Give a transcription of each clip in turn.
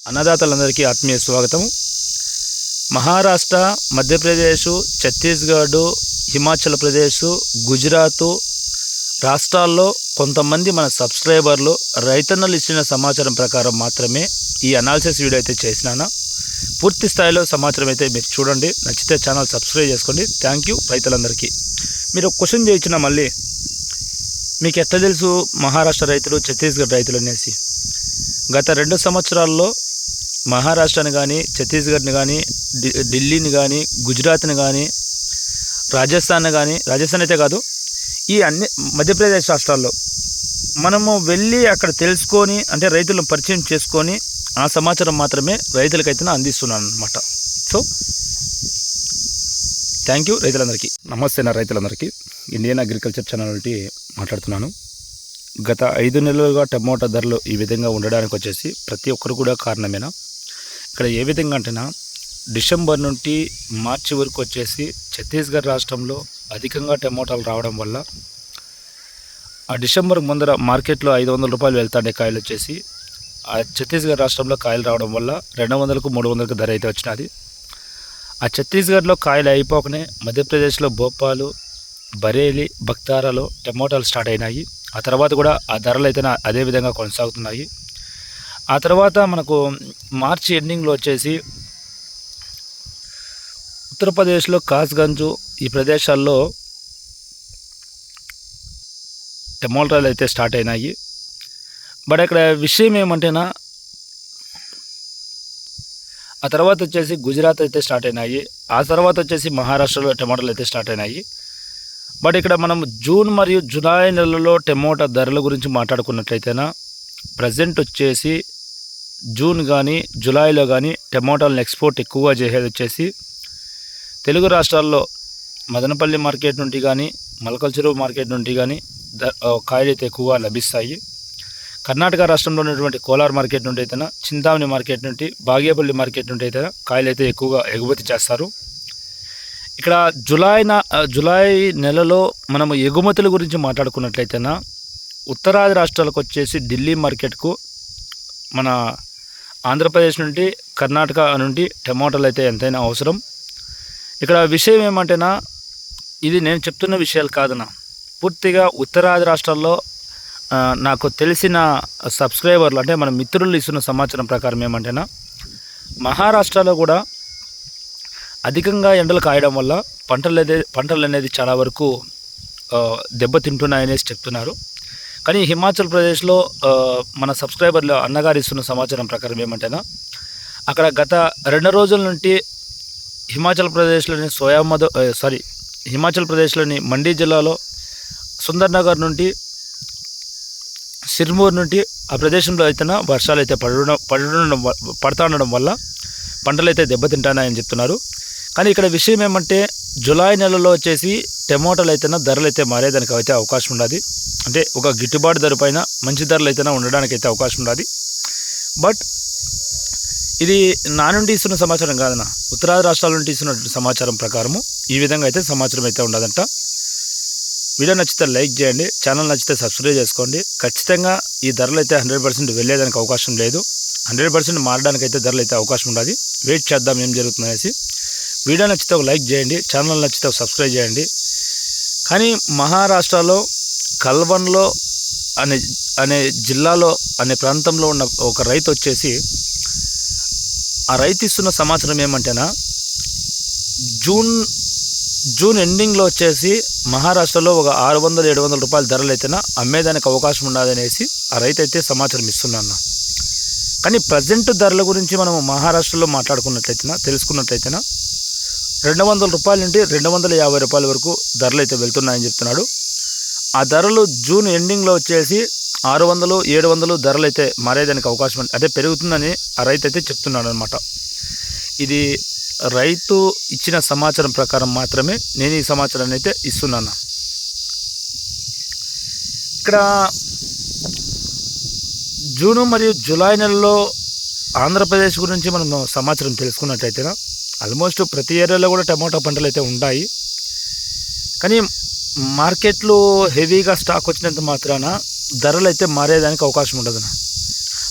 అన్నదాతలందరికీ ఆత్మీయ స్వాగతం. మహారాష్ట్ర, మధ్యప్రదేశ్, ఛత్తీస్గఢ్, హిమాచల్ ప్రదేశ్, గుజరాత్ రాష్ట్రాల్లో కొంతమంది మన సబ్స్క్రైబర్లు రైతన్నలు ఇచ్చిన సమాచారం ప్రకారం మాత్రమే ఈ అనాలిసిస్ వీడియో అయితే చేసినాను. పూర్తి స్థాయిలో సమాచారం అయితే మీరు చూడండి. నచ్చితే ఛానల్ సబ్స్క్రైబ్ చేసుకోండి. థ్యాంక్ యూ రైతులందరికీ. మీరు క్వశ్చన్ చేయించిన మళ్ళీ మీకు ఎట్లా తెలుసు మహారాష్ట్ర రైతులు, ఛత్తీస్గఢ్ రైతులు అనేసి? గత 2 సంవత్సరాల్లో మహారాష్ట్రని కానీ, ఛత్తీస్గఢ్ని కానీ, ఢిల్లీని కానీ, గుజరాత్ని కానీ, రాజస్థాన్ కానీ, రాజస్థాన్ అయితే కాదు, ఈ అన్ని మధ్యప్రదేశ్ రాష్ట్రాల్లో మనము వెళ్ళి అక్కడ తెలుసుకొని, అంటే రైతులను పరిచయం చేసుకొని ఆ సమాచారం మాత్రమే రైతులకైతే అందిస్తున్నాను అనమాట. సో థ్యాంక్ యూ రైతులందరికీ. నమస్తే నా రైతులందరికీ. ఇండియన్ అగ్రికల్చర్ ఛానల్ నుండి మాట్లాడుతున్నాను. గత 5 నెలలుగా టమోటా ధరలు ఈ విధంగా ఉండడానికి వచ్చేసి ప్రతి ఒక్కరు కూడా కారణమేనా? ఇక్కడ ఏ విధంగా అంటేనా, డిసెంబర్ నుండి మార్చి వరకు వచ్చేసి ఛత్తీస్గఢ్ రాష్ట్రంలో అధికంగా టమోటాలు రావడం వల్ల ఆ డిసెంబర్ ముందర మార్కెట్లో 500 రూపాయలు వెళ్తాండే కాయలు వచ్చేసి ఆ ఛత్తీస్గఢ్ రాష్ట్రంలో కాయలు రావడం వల్ల 200కు 300కు ధర అయితే వచ్చినది. ఆ ఛత్తీస్గఢ్లో కాయలు అయిపోకనే మధ్యప్రదేశ్లో భోపాలు, బరేలి, బక్తారాలో టమోటాలు స్టార్ట్ అయినాయి. ఆ తర్వాత కూడా ఆ ధరలు అయితే అదే విధంగా కొనసాగుతున్నాయి. ఆ తర్వాత మనకు మార్చి ఎండింగ్లో వచ్చేసి ఉత్తరప్రదేశ్లో కాస్గంజ్ ఈ ప్రదేశాల్లో టమోటాలు అయితే స్టార్ట్ అయినాయి. బట్ అక్కడ విషయం ఏమంటేనా, ఆ తర్వాత వచ్చేసి గుజరాత్ అయితే స్టార్ట్ అయినాయి. ఆ తర్వాత వచ్చేసి మహారాష్ట్రలో టమోటాలు అయితే స్టార్ట్ అయినాయి. బట్ ఇక్కడ మనం జూన్ మరియు జూలై నెలలో టమోటా ధరల గురించి మాట్లాడుకున్నట్లయితేనా, ప్రజెంట్ వచ్చేసి జూన్ కానీ జూలైలో కానీ టమోటాలను ఎక్స్పోర్ట్ ఎక్కువగా చేసేది వచ్చేసి తెలుగు రాష్ట్రాల్లో మదనపల్లి మార్కెట్ నుండి కానీ, మలకల్చెరువు మార్కెట్ నుండి కానీ కాయలు అయితే ఎక్కువగా లభిస్తాయి. కర్ణాటక రాష్ట్రంలో ఉన్నటువంటి కోలార్ మార్కెట్ నుండి అయితేనా, చింతామణి మార్కెట్ నుండి, బాగేపల్లి మార్కెట్ నుండి అయితే కాయలు అయితే ఎక్కువగా ఎగుమతి చేస్తారు. ఇక్కడ జూలై నెలలో మనము ఎగుమతుల గురించి మాట్లాడుకున్నట్లయితేనా, ఉత్తరాది రాష్ట్రాలకు వచ్చేసి ఢిల్లీ మార్కెట్కు మన ఆంధ్రప్రదేశ్ నుండి, కర్ణాటక నుండి టమోటాలు అయితే ఎంతైనా అవసరం. ఇక్కడ విషయం ఏమంటేనా, ఇది నేను చెప్తున్న విషయాలు కాదన్నా, పూర్తిగా ఉత్తరాది రాష్ట్రాల్లో నాకు తెలిసిన సబ్స్క్రైబర్లు, అంటే మన మిత్రులు ఇస్తున్న సమాచారం ప్రకారం ఏమంటేనా, మహారాష్ట్రలో కూడా అధికంగా ఎండలు కాయడం వల్ల పంటలు అనేది చాలా వరకు దెబ్బతింటున్నాయనేసి చెప్తున్నారు. కానీ హిమాచల్ ప్రదేశ్లో మన సబ్స్క్రైబర్లు అన్నగారు ఇస్తున్న సమాచారం ప్రకారం ఏమంటేనా, అక్కడ గత 2 రోజుల నుండి హిమాచల్ ప్రదేశ్లోని మండీ జిల్లాలో సుందర్నగర్ నుండి, సిర్మూర్ నుండి ఆ ప్రదేశంలో అయితే వర్షాలు అయితే పడుతూ ఉండడం వల్ల పంటలు అయితే దెబ్బతింటాయని చెప్తున్నారు. కానీ ఇక్కడ విషయం ఏమంటే, జూలై నెలలో వచ్చేసి టమోటాలు అయితే ధరలు అయితే మారేదానికి అయితే అవకాశం ఉన్నది. అంటే ఒక గిట్టుబాటు ధర పైన మంచి ధరలు అయితే ఉండడానికి అయితే అవకాశం ఉన్నది. బట్ ఇది నా నుండి ఇస్తున్న సమాచారం కాదన్న, ఉత్తరాది రాష్ట్రాల నుండి ఇస్తున్న సమాచారం ప్రకారము ఈ విధంగా అయితే సమాచారం అయితే ఉండదంట. వీడియో నచ్చితే లైక్ చేయండి, ఛానల్ నచ్చితే సబ్స్క్రైబ్ చేసుకోండి. ఖచ్చితంగా ఈ ధరలు అయితే 100% వెళ్ళేదానికి అవకాశం లేదు, 100% మారడానికి అయితే ధరలు అయితే అవకాశం ఉండదు. వెయిట్ చేద్దాం ఏం జరుగుతుందనేసి. వీడియో నచ్చితే ఒక లైక్ చేయండి, ఛానల్ నచ్చితే ఒక సబ్స్క్రైబ్ చేయండి. కానీ మహారాష్ట్రలో కల్వన్లో అనే జిల్లాలో అనే ప్రాంతంలో ఉన్న ఒక రైతు వచ్చేసి, ఆ రైతు ఇస్తున్న సమాచారం ఏమంటేనా, జూన్ ఎండింగ్లో వచ్చేసి మహారాష్ట్రలో ఒక 600-700 రూపాయల ధరలు అయితేనా అమ్మేదానికి అవకాశం ఉన్నదనేసి ఆ రైతు అయితే సమాచారం ఇస్తున్నాను. కానీ ప్రజెంట్ ధరల గురించి మనము మహారాష్ట్రలో మాట్లాడుకున్నట్లయితేనా, తెలుసుకున్నట్లయితేనా 200 రూపాయల నుండి 250 రూపాయల వరకు ధరలు అయితే వెళ్తున్నాయని చెప్తున్నాడు. ఆ ధరలు జూన్ ఎండింగ్లో వచ్చేసి 600-700 ధరలు అయితే మారేదానికి అవకాశం, అంటే పెరుగుతుందని ఆ రైతు అయితే చెప్తున్నాడు అనమాట. ఇది రైతు ఇచ్చిన సమాచారం ప్రకారం మాత్రమే నేను ఈ సమాచారాన్ని అయితే ఇస్తున్నాను. ఇక్కడ జూన్ మరియు జూలై నెలలో ఆంధ్రప్రదేశ్ గురించి మనం సమాచారం తెలుసుకున్నట్లయితేనా, ఆల్మోస్ట్ ప్రతి ఏరియాలో కూడా టమోటా పంటలు అయితే ఉంటాయి. కానీ మార్కెట్లో హెవీగా స్టాక్ వచ్చినంత మాత్రాన ధరలు అయితే మారేదానికి అవకాశం ఉండదు.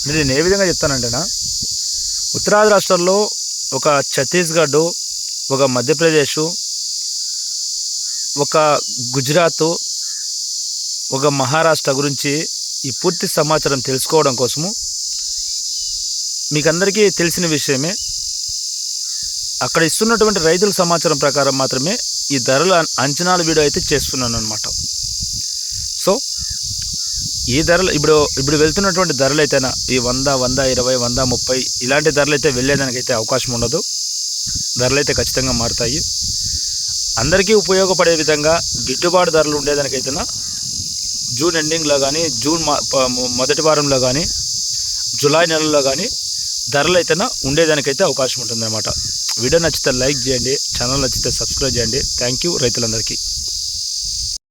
అంటే నేను ఏ విధంగా చెప్తానంటేనా, ఉత్తరాది రాష్ట్రాల్లో ఒక ఛత్తీస్గఢ్, ఒక మధ్యప్రదేశ్, ఒక గుజరాత్, ఒక మహారాష్ట్ర గురించి ఈ పూర్తి సమాచారం తెలుసుకోవడం కోసము మీకందరికీ తెలిసిన విషయమే. అక్కడ ఇస్తున్నటువంటి రైతుల సమాచారం ప్రకారం మాత్రమే ఈ ధరల అంచనాల వీడియో అయితే చేస్తున్నాను అనమాట. సో ఈ ధరలు ఇప్పుడు వెళ్తున్నటువంటి ధరలు అయితేనా ఈ 100, 120, 130 ఇలాంటి ధరలు అయితే వెళ్ళేదానికైతే అవకాశం ఉండదు. ధరలు అయితే ఖచ్చితంగా మారుతాయి. అందరికీ ఉపయోగపడే విధంగా గిట్టుబాటు ధరలు ఉండేదానికైతేనా జూన్ ఎండింగ్లో కానీ, జూన్ మొదటి వారంలో కానీ, జూలై నెలలో కానీ ధరలు అయితేనా ఉండేదానికైతే అవకాశం ఉంటుందన్నమాట. వీడియో నచ్చితే లైక్ చేయండి, ఛానల్ నచ్చితే సబ్స్క్రైబ్ చేయండి. థ్యాంక్ యూ రైతులందరికీ.